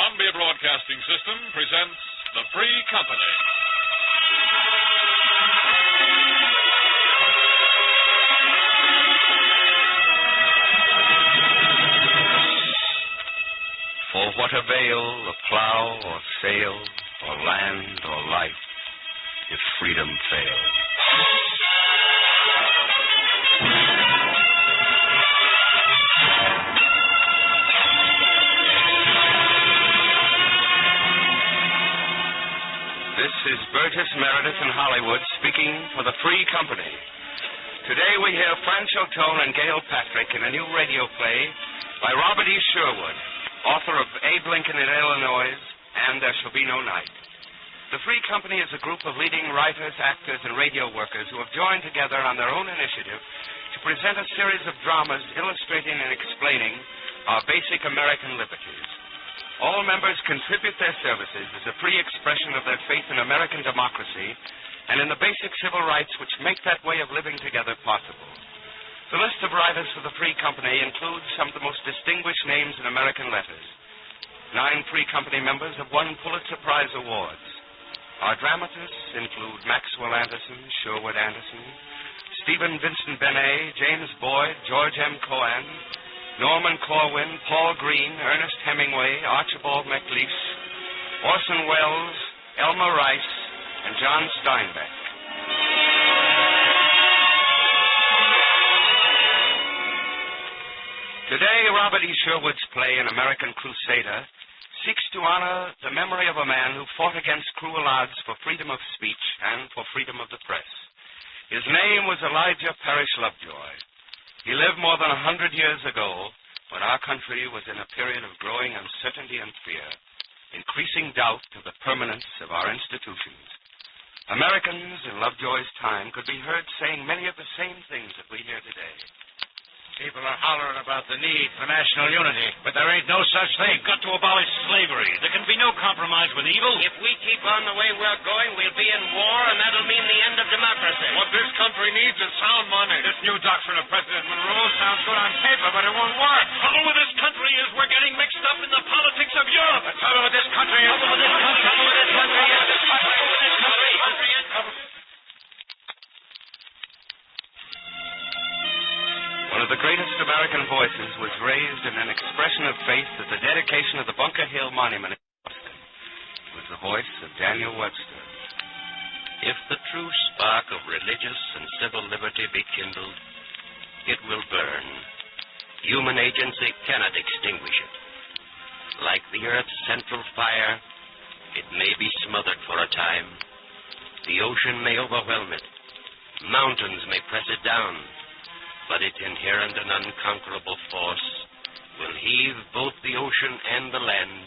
Columbia Broadcasting System presents The Free Company. For what avail a plow or sail or land or life if freedom fail? This is Burgess Meredith in Hollywood speaking for the Free Company. Today we hear Franchot and Gail in a new radio play by Robert E. Sherwood, author of Abe Lincoln in Illinois and There Shall Be No Night. The Free Company is a group of leading writers, actors, and radio workers who have joined together on their own initiative to present a series of dramas illustrating and explaining our basic American liberties. All members contribute their services as a free expression of their faith in American democracy and in the basic civil rights which make that way of living together possible. The list of writers for the Free Company includes some of the most distinguished names in American letters. 9 Free Company members have won Pulitzer Prize awards. Our dramatists include Maxwell Anderson, Sherwood Anderson, Stephen Vincent Benet, James Boyd, George M. Cohan, Norman Corwin, Paul Green, Ernest Hemingway, Archibald Macleish, Orson Welles, Elmer Rice, and John Steinbeck. Today, Robert E. Sherwood's play, An American Crusader, seeks to honor the memory of a man who fought against cruel odds for freedom of speech and for freedom of the press. His name was Elijah Parrish Lovejoy. He lived more than 100 years ago when our country was in a period of growing uncertainty and fear, increasing doubt of the permanence of our institutions. Americans in Lovejoy's time could be heard saying many of the same things that we hear today. People are hollering about the need for national unity, but there ain't no such thing. Got to abolish slavery. There can be no compromise with evil. If we keep on the way we're going, we'll be in war, and that'll mean the end of democracy. What this country needs is sound money. This new doctrine of President Monroe sounds good on paper, but it won't work. The trouble with this country is we're getting mixed up in the politics of Europe. The trouble with this country is... Trouble with this country is... One of the greatest American voices was raised in an expression of faith at the dedication of the Bunker Hill Monument in Boston. It was the voice of Daniel Webster. If the true spark of religious and civil liberty be kindled, it will burn. Human agency cannot extinguish it. Like the earth's central fire, it may be smothered for a time. The ocean may overwhelm it. Mountains may press it down. But its inherent and unconquerable force will heave both the ocean and the land,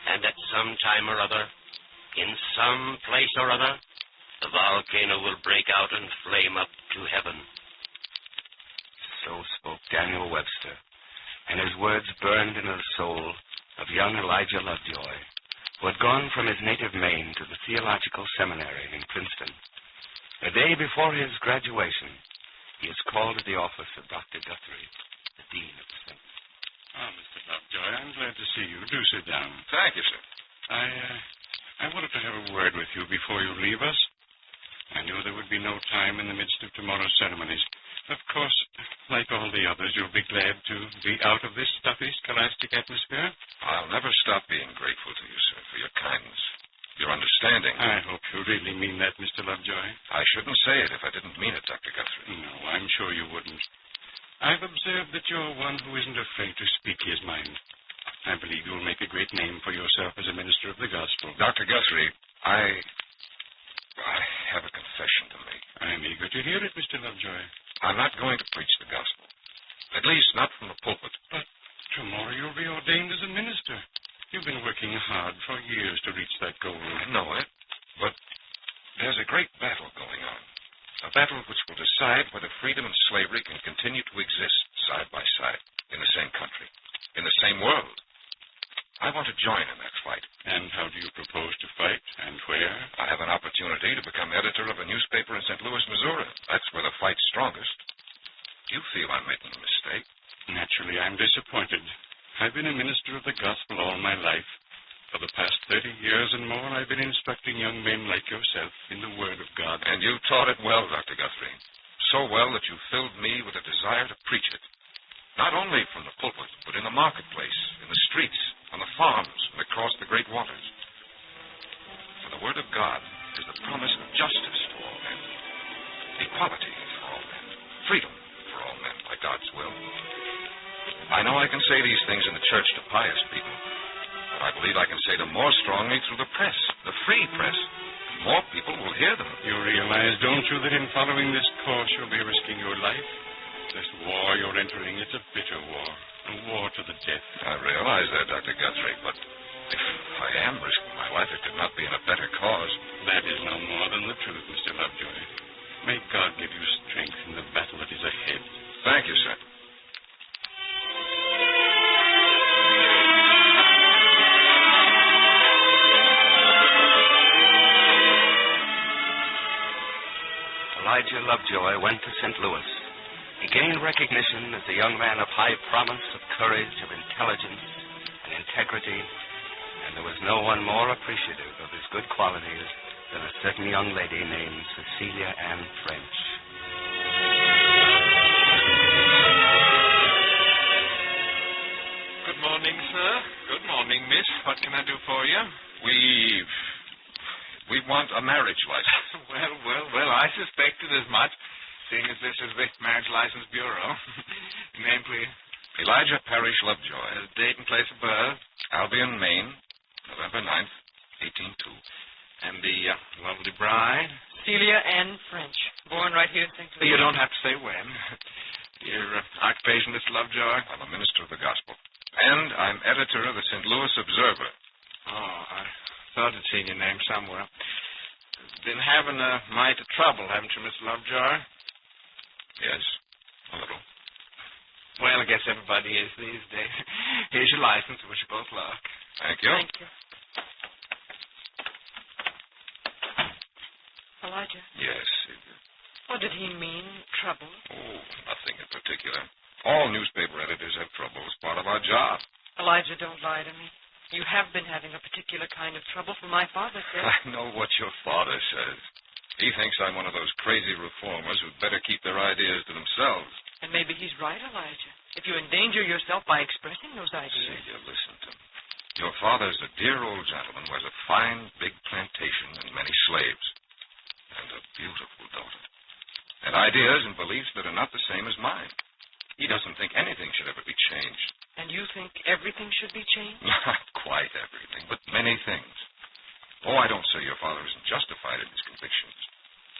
and at some time or other, in some place or other, the volcano will break out and flame up to heaven. So spoke Daniel Webster, and his words burned into the soul of young Elijah Lovejoy, who had gone from his native Maine to the Theological Seminary in Princeton. A day before his graduation, he is called to the office of Dr. Guthrie, the Dean of the Center. Oh, Mr. Lovejoy, I'm glad to see you. Do sit down. Thank you, sir. I wanted to have a word with you before you leave us. I knew there would be no time in the midst of tomorrow's ceremonies. Of course, like all the others, you'll be glad to be out of this stuffy, scholastic atmosphere. I'll never stop being grateful to you, sir, for your kindness, your understanding. I hope you really mean that, Mr. Lovejoy. I shouldn't say it if I didn't mean it, Dr. Guthrie. No, I'm sure you wouldn't. I've observed that you're one who isn't afraid to speak his mind. I believe you'll make a great name for yourself as a minister of the gospel. Dr. Guthrie, I have a confession to make. I'm eager to hear it, Mr. Lovejoy. I'm not going to preach the gospel. At least not from the pulpit. But tomorrow you'll be ordained as a minister. You've been working hard for years to reach that goal. I know it, but there's a great battle going on. A battle which will decide whether freedom and slavery can continue to exist side by side in the same country, in the same world. I want to join in that fight. And how do you propose to fight, and where? I have an opportunity to become editor of a newspaper in St. Louis, Missouri. That's where the fight's strongest. Do you feel I'm making a mistake? Naturally, I'm disappointed. I've been a minister of the gospel all my life, For the past 30 years and more, I've been instructing young men like yourself in the Word of God. And you taught it well, Dr. Guthrie. So well that you filled me with a desire to preach it. Not only from the pulpit, but in the marketplace, in the streets, on the farms, and across the great waters. For the Word of God is the promise of justice to all men, equality for all men, freedom for all men, by God's will. I know I can say these things in the church to pious people, but I believe I can say them more strongly through the press, the free press. More people will hear them. You realize, don't you, that in following this course you'll be risking your life? This war you're entering is a bitter war, a war to the death. I realize that, Dr. Guthrie, but if I am risking my life, it could not be in a better cause. That is no more than the truth, Mr. Lovejoy. May God give you strength in the battle that is ahead. Thank you, sir. Elijah Lovejoy went to St. Louis. He gained recognition as a young man of high promise, of courage, of intelligence, and integrity, and there was no one more appreciative of his good qualities than a certain young lady named Cecilia Ann French. Good morning, sir. Good morning, miss. What can I do for you? We want a marriage license. Well, I suspected as much, seeing as this is the Marriage License Bureau. Name, please. Elijah Parrish Lovejoy. Date and place of birth. Albion, Maine, November 9th, 1802. And the lovely bride. Celia Ann French, born right here in St. Louis. You don't have to say when. Your occupation, Mr. Lovejoy? I'm a minister of the gospel. And I'm editor of the St. Louis Observer. Oh, I thought I'd seen your name somewhere. Been having a mite of trouble, haven't you, Mr. Lovejoy? Yes, a little. Well, I guess everybody is these days. Here's your license. Wish you both luck. Thank you. Thank you. Elijah. Yes, Celia. What did he mean, trouble? Oh, nothing in particular. All newspaper editors have trouble as part of our job. Elijah, don't lie to me. You have been having a particular kind of trouble, for my father said. I know what your father says. He thinks I'm one of those crazy reformers who'd better keep their ideas to themselves. And maybe he's right, Elijah. If you endanger yourself by expressing those ideas. Celia, listen to me. Your father's a dear old gentleman who has a fine, big plantation and many slaves. And a beautiful daughter. And ideas and beliefs that are not the same as mine. He doesn't think anything should ever be changed. And you think everything should be changed? Not quite everything, but many things. Oh, I don't say your father isn't justified in his convictions.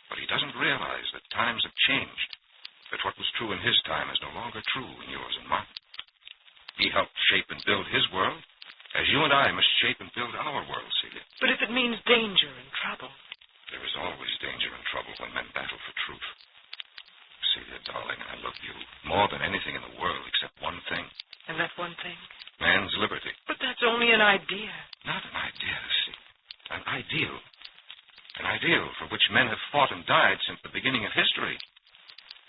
But he doesn't realize that times have changed. That what was true in his time is no longer true in yours and mine. He helped shape and build his world, as you and I must shape and build our world, Celia. But if it means danger and trouble. There is always danger and trouble when men battle for truth. Celia, darling, I love you more than anything in the world except one thing. And that one thing? Man's liberty. But that's only an idea. Not an idea, Celia. An ideal. An ideal for which men have fought and died since the beginning of history.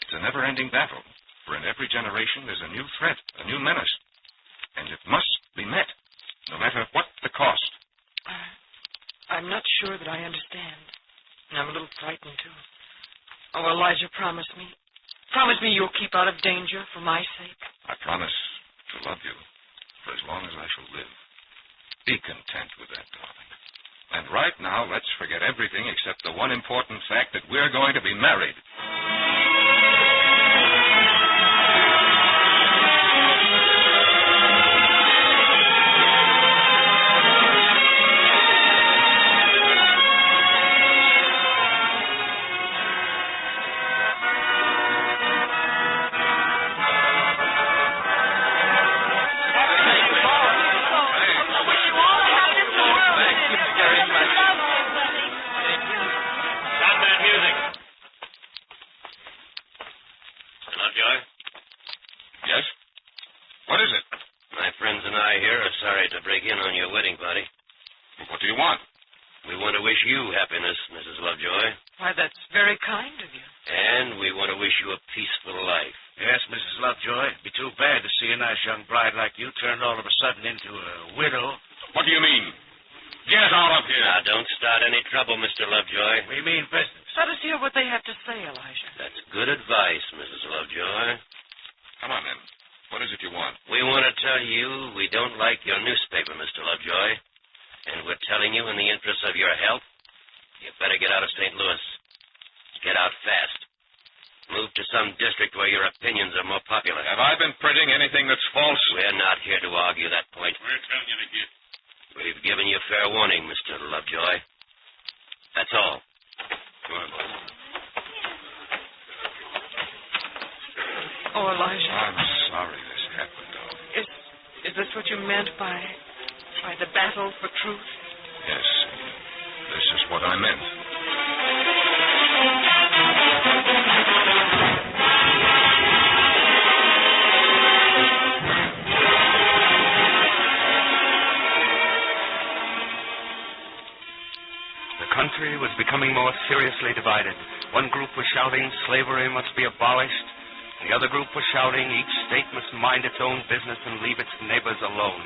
It's a never-ending battle, for in every generation there's a new threat, a new menace. And it must be met, no matter what the cost. I'm not sure that I understand. And I'm a little frightened, too. Oh, Elijah, promise me. Promise me you'll keep out of danger for my sake. I promise to love you for as long as I shall live. Be content with that, darling. And right now, let's forget everything except the one important fact that we're going to be married. Young bride like you turned all of a sudden into a widow. What do you mean? get out of here. Now, don't start any trouble, Mr. Lovejoy. We mean business. Let us hear what they have to say, Elijah. That's good advice, Mrs. Lovejoy. Come on, then. What is it you want? We want to tell you we don't like your newspaper, Mr. Lovejoy. And we're telling you in the interest of your health, you better get out of St. Louis. Get out fast. Move to some district where your opinions are more popular. Have I been printing anything that's false? We're not here to argue that point. We're telling you to get. We've given you fair warning, Mr. Lovejoy. That's all. Come on, boy. Oh, Elijah. I'm sorry this happened, though. Is this what you meant by the battle for truth? Yes. This is what I meant. The country was becoming more seriously divided. One group was shouting slavery must be abolished. The other group was shouting each state must mind its own business and leave its neighbors alone.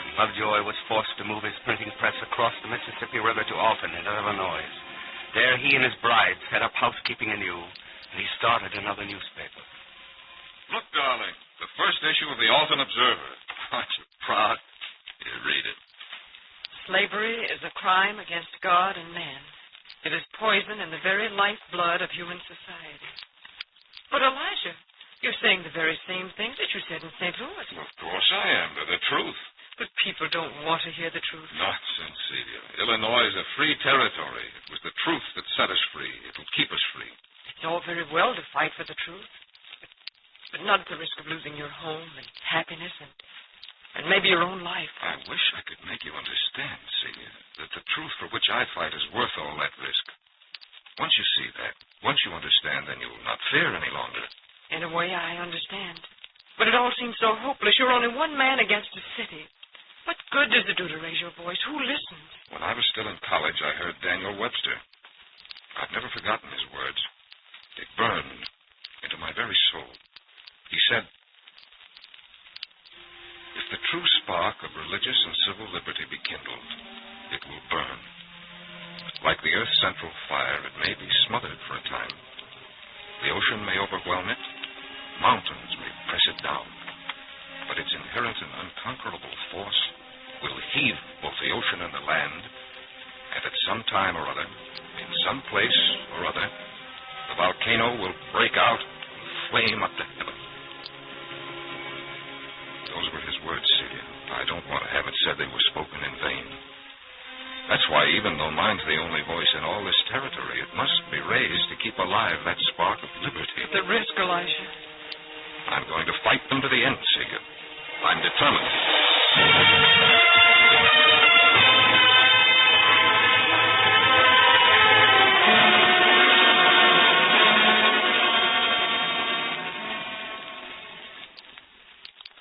And Lovejoy was forced to move his printing press across the Mississippi River to Alton in Illinois. There he and his bride set up housekeeping anew, and he started another newspaper. Look, darling, the first issue of the Alton Observer. Aren't you proud? You read it. Slavery is a crime against God and man. It is poison in the very lifeblood of human society. But, Elijah, you're saying the very same things that you said in St. Louis. Of course I am. They're the truth. But people don't want to hear the truth. Nonsense, Celia. Illinois is a free territory. It was the truth that set us free. It'll keep us free. It's all very well to fight for the truth, but not at the risk of losing your home and happiness and maybe your own life. I wish I could make you understand, Celia, that the truth for which I fight is worth all that risk. Once you see that, once you understand, then you'll not fear any longer. In a way, I understand. But it all seems so hopeless. You're only one man against a city. What good does it do to raise your voice? Who listens? When I was still in college, I heard Daniel Webster. I've never forgotten his words. They burned into my very soul. He said, if the true spark of religious and civil liberty be kindled, it will burn. Like the earth's central fire, it may be smothered for a time. The ocean may overwhelm it. Mountains may press it down. But its inherent and unconquerable force will heave both the ocean and the land, and at some time or other, in some place or other, the volcano will break out and flame up to heaven. Those were his words, Celia. I don't want to have it said they were spoken in vain. That's why, even though mine's the only voice in all this territory, it must be raised to keep alive that spark of liberty. The risk, Elijah. I'm going to fight them to the end, Celia. I'm determined.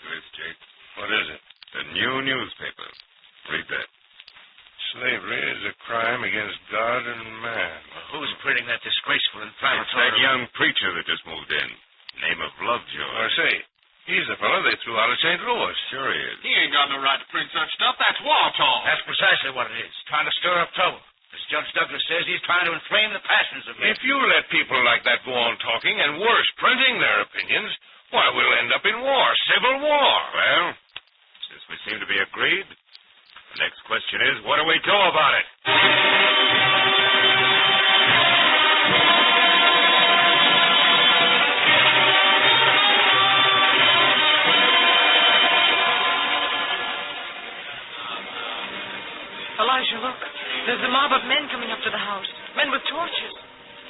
Good, Jake. What is it? The new newspaper. Read that. Slavery is a crime against God and man. Well, who's printing that disgraceful It's inflammatory? that young preacher that just moved in. Name of Lovejoy. I say, he's the fellow they threw out of St. Louis. Sure he is. He ain't got no right to print such stuff. That's war talk. That's precisely what it is. Trying to stir up trouble. As Judge Douglas says, he's trying to inflame the passions of men. If you let people like that go on talking, and worse, printing their opinions, why, we'll end up in war, civil war. Well, since we seem to be agreed, the next question is, what do we do about it? Elijah, look. There's a mob of men coming up to the house. Men with torches.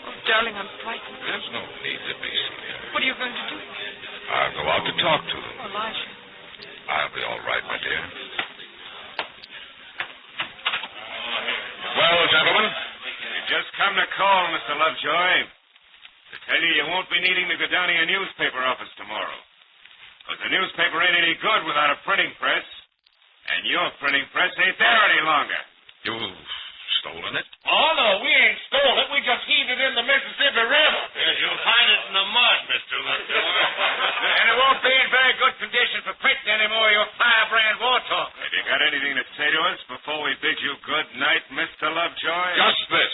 Oh, darling, I'm frightened. There's no need to be, Celia. What are you going to do? I'll go out to talk to them. Elijah. I'll be all right, my dear. Well, gentlemen, You just come to call, Mr. Lovejoy. To tell you won't be needing to go down to your newspaper office tomorrow. Because the newspaper ain't any good without a printing press. And your printing press ain't there any longer. you've stolen it? Oh, no, we ain't stole it. We just heaved it in the Mississippi River. You'll find it in the mud, Mr. Lovejoy. And it won't be in very good condition for printing anymore, your firebrand war talk. Have you Got anything to say to us before we bid you good night, Mr. Lovejoy? Just this.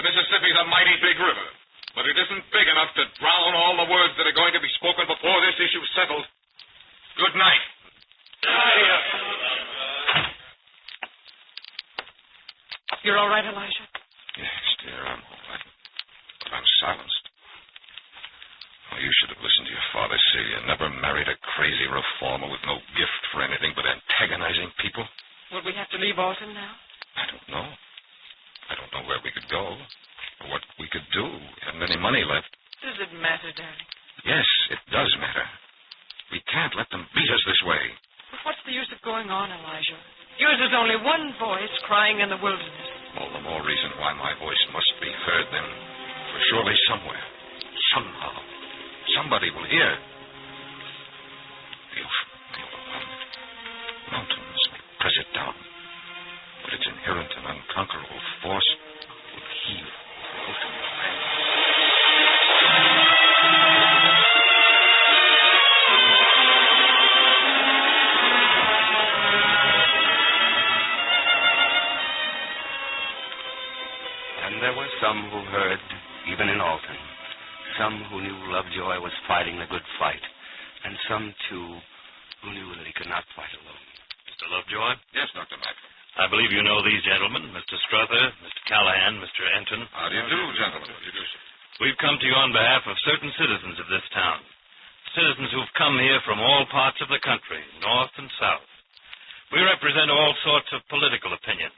The Mississippi's a mighty big river, but it isn't big enough to drown all the words that are going to be spoken before this issue's settled. Good night. You're all right, Elijah? Yes, dear, I'm all right. But I'm silenced. Oh, you should have listened to your father, Celia. Never married a crazy reformer with no gift for anything but antagonizing people. Will we have to leave Alton now? I don't know. I don't know where we could go or what we could do. We haven't any money left. Does it matter, darling? Yes, it does matter. We can't let them beat us this way. But what's the use of going on, Elijah? Yours is only one voice crying in the wilderness. All the more reason why my voice must be heard then. For surely somewhere, somehow, somebody will hear. The ocean may overwhelm it. Mountains may press it down. But its inherent and unconquerable force will heave the ocean land. And there were some who heard, even in Alton. Some who knew Lovejoy was fighting the good fight. And some, too, who knew that he could not fight alone. Mr. Lovejoy? Yes, Dr. Maxwell. I believe you know these gentlemen, Mr. Strother, Mr. Callahan, Mr. Enton. How do you do, gentlemen? How do you do, sir? We've come to you on behalf of certain citizens of this town. Citizens who've come here from all parts of the country, north and south. We represent all sorts of political opinion.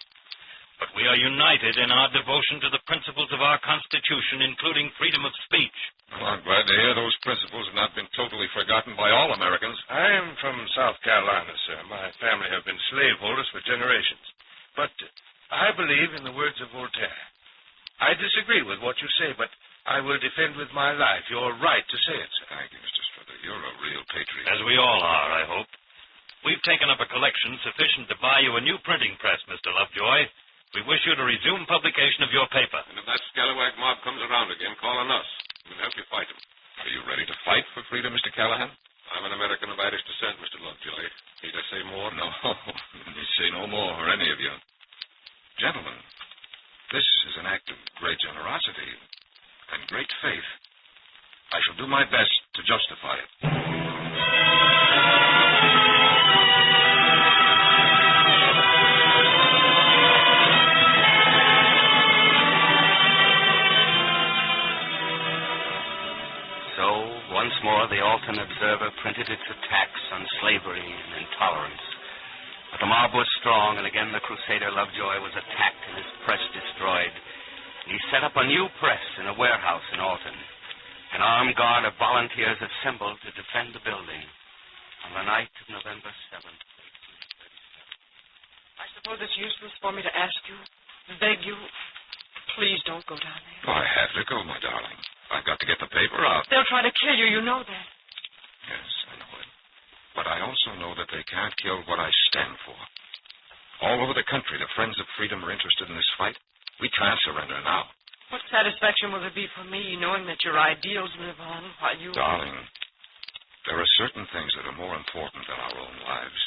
But we are united in our devotion to the principles of our Constitution, including freedom of speech. Well, I'm glad to hear those principles have not been totally forgotten by all Americans. I am from South Carolina, sir. My family have been slaveholders for generations. But I believe in the words of Voltaire. I disagree with what you say, but I will defend with my life your right to say it, sir. Thank you, Mr. Strother. You're a real patriot. As we all are, I hope. We've taken up a collection sufficient to buy you a new printing press, Mr. Lovejoy. We wish you to resume publication of your paper. And if that scalawag mob comes around again, call on us. We'll help you fight them. Are you ready to fight for freedom, Mr. Callahan? I'm an American of Irish descent, Mr. Lovejoy. Need I say more? No, you say no more, or any of you. Gentlemen, this is an act of great generosity and great faith. I shall do my best to justify it. Once more, the Alton Observer printed its attacks on slavery and intolerance. But the mob was strong, and again the Crusader Lovejoy was attacked and his press destroyed. He set up a new press in a warehouse in Alton. An armed guard of volunteers assembled to defend the building on the night of November 7th, 1837. I suppose it's useless for me to ask you, beg you, please don't go down there. Oh, I have to go, my darling. I've got to get the paper out. They'll try to kill you, you know that. Yes, I know it. But I also know that they can't kill what I stand for. All over the country, the Friends of Freedom are interested in this fight. We can't surrender now. What satisfaction will it be for me, knowing that your ideals live on while you... Darling, there are certain things that are more important than our own lives.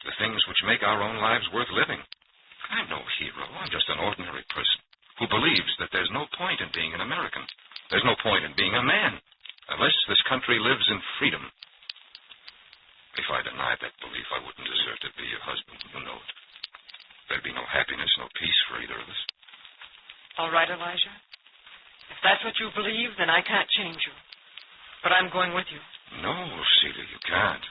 The things which make our own lives worth living. I'm no hero. I'm just an ordinary person who believes that there's no point in being an American. There's no point in being a man unless this country lives in freedom. If I denied that belief, I wouldn't deserve to be your husband. You know it. There'd be no happiness, no peace for either of us. All right, Elijah. If that's what you believe, then I can't change you. But I'm going with you. No, Celia, you can't.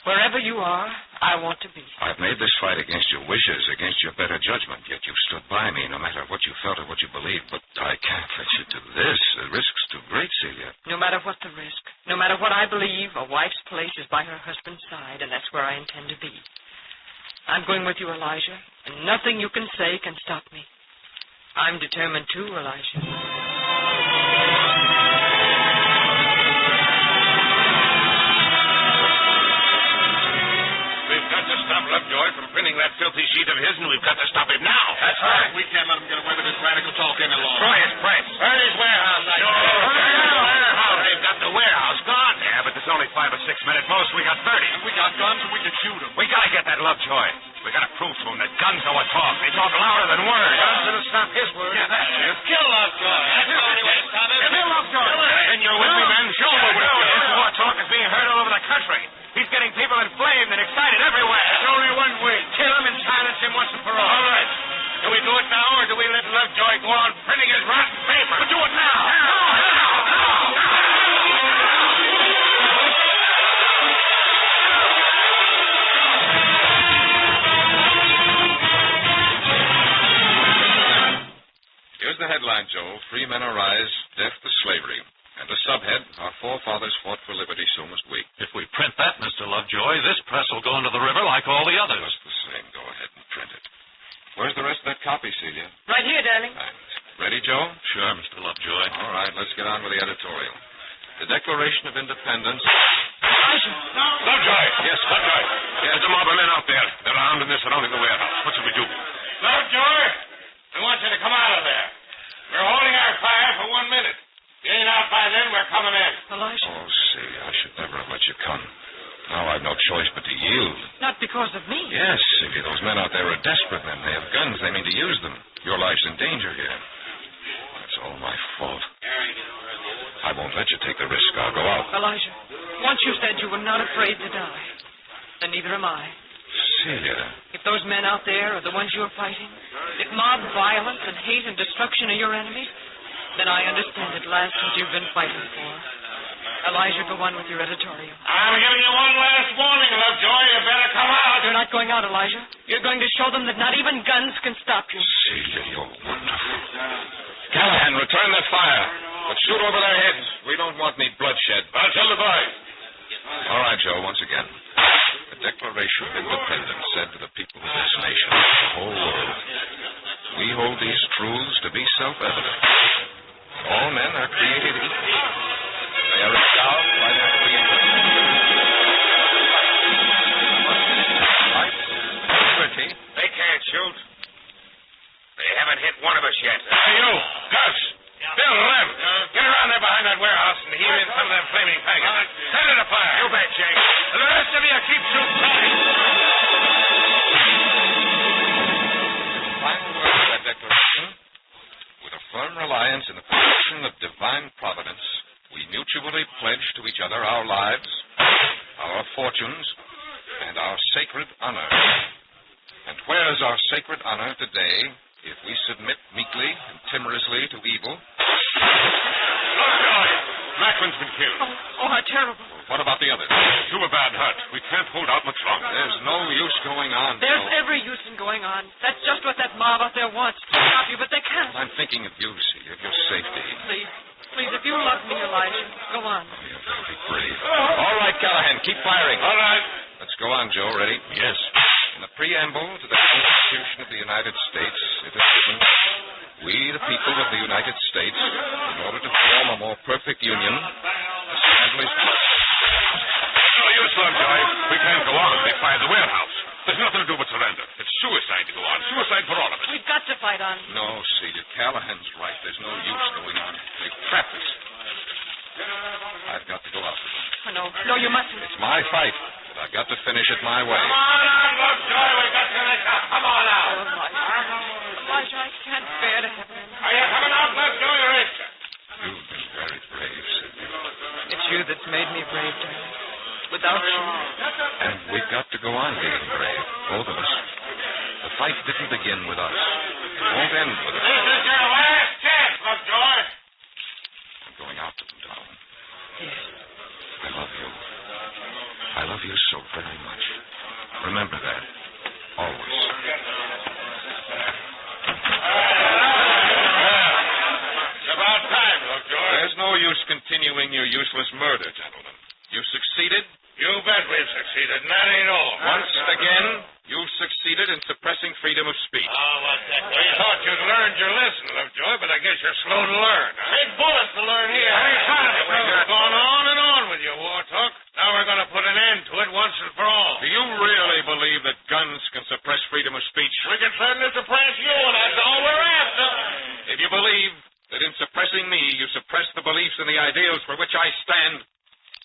Wherever you are, I want to be. I've made this fight against your wishes, against your better judgment, yet you've stood by me no matter what you felt or what you believed. But I can't let you do this. The risk's too great, Celia. No matter what the risk, no matter what I believe, a wife's place is by her husband's side, and that's where I intend to be. I'm going with you, Elijah, and nothing you can say can stop me. I'm determined too, Elijah. Stop Lovejoy from printing that filthy sheet of his, and we've got to stop him now. That's right. We can't let him get away with this radical talk any longer. Destroy his press. Burn his warehouse. Warehouse. They've got the warehouse gone. Yeah, but there's only 5 5 or 6 men at most. We got 30. And we got guns and we can shoot them. We gotta get that Lovejoy. We gotta prove to him that guns are what talk. They talk louder than words. Guns will stop his word. Yeah, that's it. Kill Lovejoy. That's the only way to stop him. Kill Lovejoy. Then you're with me, men. Show me with you. This war talk is being heard all over the country. He's getting people inflamed and excited everywhere. There's only one way. Kill him and silence him once and for all. All right. Do we do it now, or do we let Lovejoy go on printing his rotten paper? But do it now. Here's the headline, Joe. Free men arise, death to slavery. And the subhead, our forefathers fought for liberty, so must we. If we print that, Mr. Lovejoy, this press will go into the river like all the others. Just the same. Go ahead and print it. Where's the rest of that copy, Celia? Right here, darling. Ready, Joe? Sure, Mr. Lovejoy. All right, let's get on with the editorial. The Declaration of Independence. Lovejoy! Yes, Lovejoy. There's a mob of men out there. They're armed in this surrounding the warehouse. What should we do? Lovejoy, we want you to come out of there. We're holding our fire for 1 minute. If you ain't out by then, we're coming in. Elijah. Oh, Celia, I should never have let you come. Now I've no choice but to yield. Not because of me. Yes, Celia, those men out there are desperate men. They have guns. They mean to use them. Your life's in danger here. That's all my fault. I won't let you take the risk. I'll go out. Elijah, once you said you were not afraid to die. And neither am I. Celia. If those men out there are the ones you're fighting, if mob violence and hate and destruction are your enemies, then I understand at last what you've been fighting for. Elijah, go on with your editorial. I'm giving you one last warning, Lovejoy. You better come out. You're not going out, Elijah. You're going to show them that not even guns can stop you. Celia, you're wonderful. Callahan, return their fire. But shoot over their heads. We don't want any bloodshed. I'll tell the boys. All right, Joe, once again. The Declaration of Independence said to the people of this nation, the whole world, we hold these truths to be self-evident. All men are created equal. They are endowed by their Creator. Life, liberty. They can't shoot. They haven't hit one of us yet. Hey, you! Gus! Bill, Lem! Get around there behind that warehouse and heave in some of them flaming faggots. Send it afire. You bet, Jake. And the rest of you keep shooting tight. Final word of that declaration. With a firm reliance in the protection of divine providence, we mutually pledge to each other our lives, our fortunes, and our sacred honor. And where is our sacred honor today if we submit meekly and timorously to evil? Lovejoy! Macklein's been killed. Oh, how terrible. What about the others? Two a bad hurt. We can't hold out much longer. There's no use going on. There's Joe. every use in going on. That's just what that mob out there wants to stop you, but they can't. I'm thinking of you, Celia, of your safety. Please, if you love me, Elijah, go on. Oh, you're very brave. All right, Callahan, keep firing. All right. Let's go on, Joe. Ready? Yes. In the preamble to the Constitution of the United States, it is written, we, the people of the United States, in order to form a more perfect union, establish... No use, Lovejoy. We can't go on. They fired the warehouse. There's nothing to do but surrender. It's suicide to go on. Suicide for all of us. We've got to fight on. No, Celia, Callahan's right. There's no use going on. They've trapped us. I've got to go out with them. No, you mustn't. It's my fight, but I've got to finish it my way. Come on out, Lovejoy. We've got to finish up. Come on out. Elijah, I can't bear to have him. Are you coming out, Lovejoy, or is you? You've been very brave, Celia. It's you that's made me brave, darling. Without you. And we've got to go on being brave, both of us. The fight didn't begin with us. It won't end with us. This is your last chance, Lovejoy. I'm going out to them, darling. Yes. I love you. I love you so very much. Remember that. Always. It's about time, Lovejoy. There's no use continuing your useless murder, gentlemen. You succeeded. You bet we've succeeded, and that ain't all. Once again, you've succeeded in suppressing freedom of speech. Oh, what's that? We thought you'd learned your lesson, Lovejoy, but I guess you're slow to learn. Big bullets to learn here. We've gone on and on with your war talk. Now we're going to put an end to it once and for all. Do you really believe that guns can suppress freedom of speech? We can certainly suppress you, and that's all we're after. If you believe that in suppressing me you suppress the beliefs and the ideals for which I stand,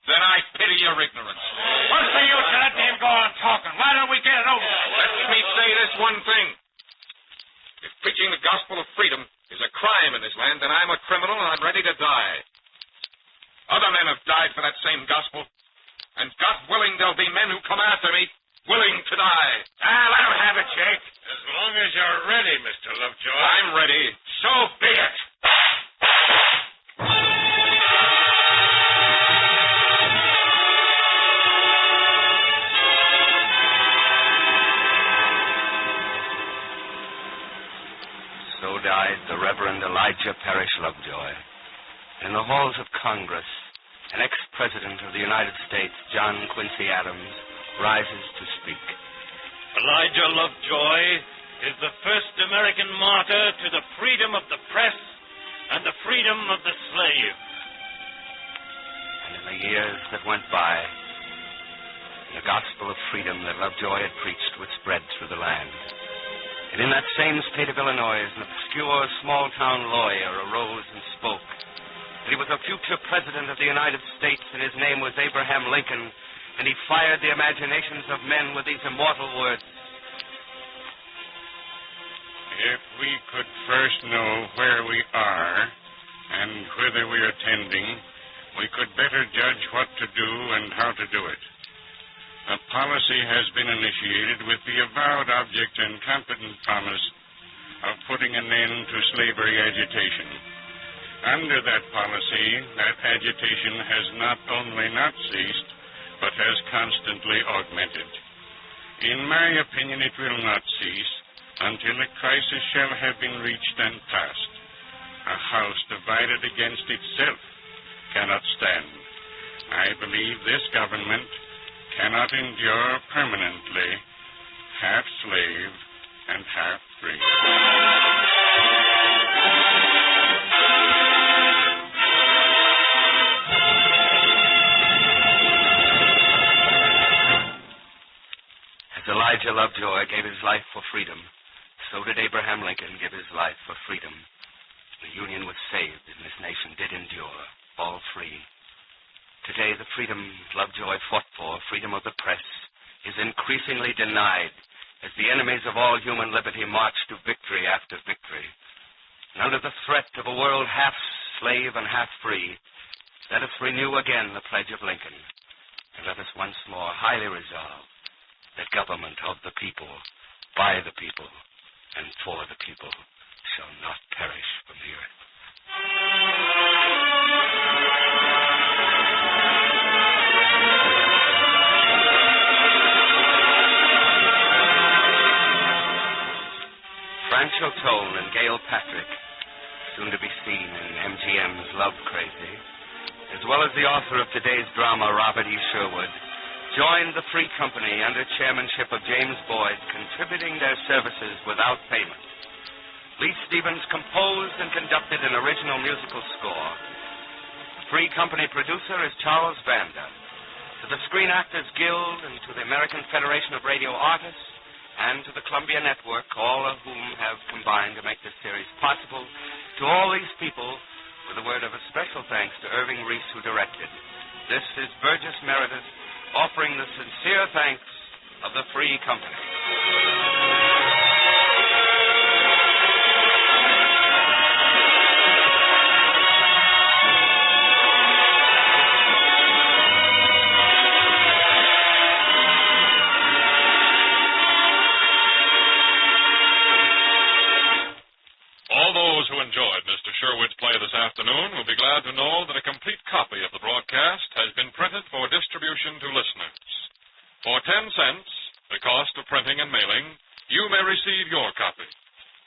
then I pity your ignorance. stand, and I'm a criminal, and I'm ready to die. Other men have died for that same gospel. And God willing, there'll be men who come after me, willing to die. Let him have it, Jake. As long as you're ready, Mr. Lovejoy. I'm ready. So be it. So died the Reverend Elijah Parrish Lovejoy. In the halls of Congress, an ex-president of the United States, John Quincy Adams, rises to speak. Elijah Lovejoy is the first American martyr to the freedom of the press and the freedom of the slave. And in the years that went by, the gospel of freedom that Lovejoy had preached would spread through the land. And in that same state of Illinois, an obscure small-town lawyer arose and spoke. That he was a future president of the United States, and his name was Abraham Lincoln, and he fired the imaginations of men with these immortal words. If we could first know where we are and whither we are tending, we could better judge what to do and how to do it. A policy has been initiated with the avowed object and confident promise of putting an end to slavery agitation. Under that policy, that agitation has not only not ceased, but has constantly augmented. In my opinion, it will not cease until a crisis shall have been reached and passed. A house divided against itself cannot stand. I believe this government cannot endure permanently half slave and half free. As Elijah Lovejoy gave his life for freedom, so did Abraham Lincoln give his life for freedom. The Union was saved, and this nation did endure, all free. Today, the freedom Lovejoy fought for, freedom of the press, is increasingly denied as the enemies of all human liberty march to victory after victory. And under the threat of a world half slave and half free, let us renew again the pledge of Lincoln, and let us once more highly resolve that government of the people, by the people, and for the people shall not perish from the earth. Franchot and Gail Patrick, soon to be seen in MGM's Love Crazy, as well as the author of today's drama, Robert E. Sherwood, joined the Free Company under chairmanship of James Boyd, contributing their services without payment. Lee Stevens composed and conducted an original musical score. The Free Company producer is Charles Vanda. To the Screen Actors Guild and to the American Federation of Radio Artists, and to the Columbia Network, all of whom have combined to make this series possible. To all these people, with a word of a special thanks to Irving Reese, who directed. This is Burgess Meredith offering the sincere thanks of the Free Company. Enjoyed Mr. Sherwood's play this afternoon will be glad to know that a complete copy of the broadcast has been printed for distribution to listeners. For 10 cents, the cost of printing and mailing, you may receive your copy.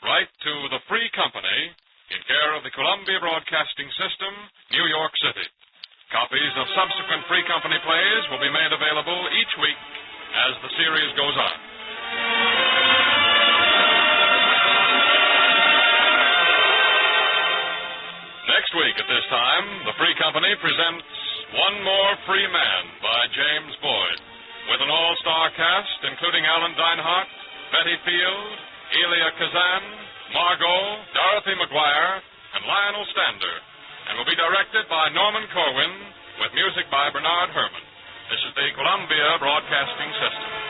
Write to the Free Company in care of the Columbia Broadcasting System, New York City. Copies of subsequent Free Company plays will be made available each week as the series goes on. Next week at this time, the Free Company presents One More Free Man by James Boyd, with an all-star cast including Alan Dinehart, Betty Field, Elia Kazan, Margot, Dorothy McGuire, and Lionel Stander, and will be directed by Norman Corwin with music by Bernard Herrmann. This is the Columbia Broadcasting System.